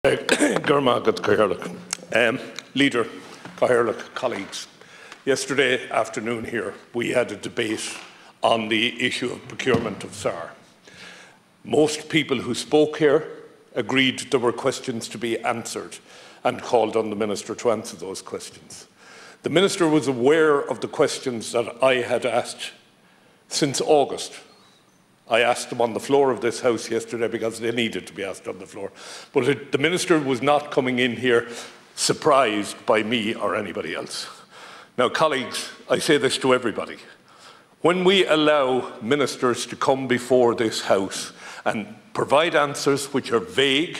Leader, Cathaoirleach, colleagues, yesterday afternoon here we had a debate on the issue of procurement of SAR. Most people who spoke here agreed there were questions to be answered and called on the Minister to answer those questions. The Minister was aware of the questions that I had asked since August. I asked them on the floor of this House yesterday because they needed to be asked on the floor. But the Minister was not coming in here surprised by me or anybody else. Now, colleagues, I say this to everybody. When we allow ministers to come before this House and provide answers which are vague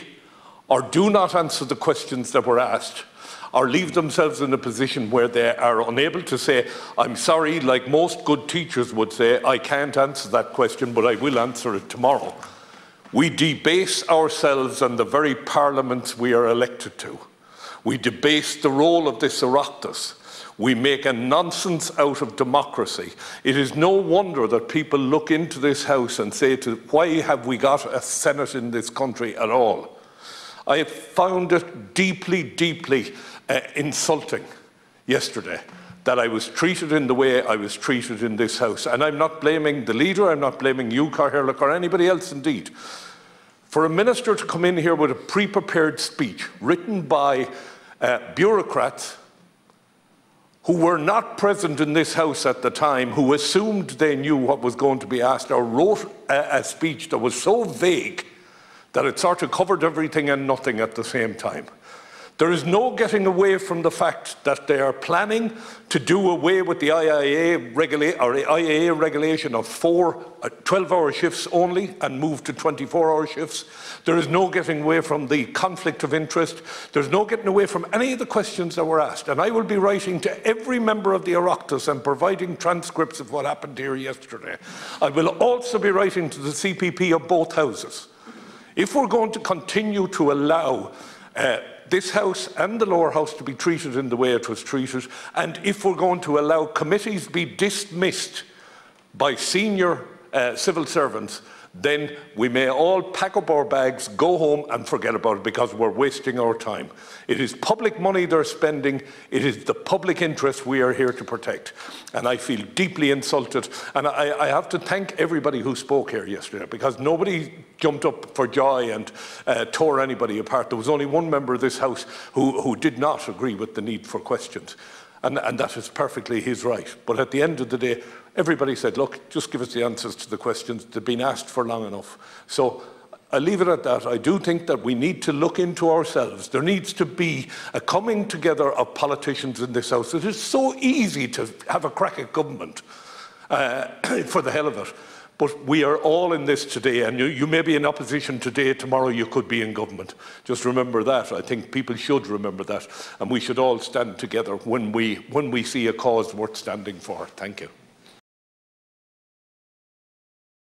or do not answer the questions that were asked, or leave themselves in a position where they are unable to say, I'm sorry, like most good teachers would say, I can't answer that question, but I will answer it tomorrow. We debase ourselves and the very parliaments we are elected to. We debase the role of this Oireachtas. We make a nonsense out of democracy. It is no wonder that people look into this House and say, why have we got a Senate in this country at all? I found it deeply, deeply insulting yesterday that I was treated in the way I was treated in this House. And I'm not blaming the Leader, I'm not blaming you, Cathaoirleach, or anybody else indeed. For a minister to come in here with a pre-prepared speech written by bureaucrats who were not present in this House at the time, who assumed they knew what was going to be asked, or wrote a speech that was so vague that it sort of covered everything and nothing at the same time. There is no getting away from the fact that they are planning to do away with the IAA regulation of 12-hour shifts only and move to 24-hour shifts. There is no getting away from the conflict of interest. There's no getting away from any of the questions that were asked. And I will be writing to every member of the Oireachtas and providing transcripts of what happened here yesterday. I will also be writing to the CPP of both houses. If we're going to continue to allow this House and the lower house to be treated in the way it was treated, and if we're going to allow committees be dismissed by senior civil servants, then we may all pack up our bags, go home and forget about it, because we're wasting our time. It is public money they're spending. It is the public interest we are here to protect. And I feel deeply insulted. And I have to thank everybody who spoke here yesterday, because nobody jumped up for joy and tore anybody apart. There was only one member of this House who did not agree with the need for questions. And that is perfectly his right. But at the end of the day, everybody said, look, just give us the answers to the questions. They've been asked for long enough. So I'll leave it at that. I do think that we need to look into ourselves. There needs to be a coming together of politicians in this House. It is so easy to have a crack at government for the hell of it. But we are all in this today, and you may be in opposition today, tomorrow you could be in government. Just remember that. I think people should remember that, and we should all stand together when we see a cause worth standing for. Thank you.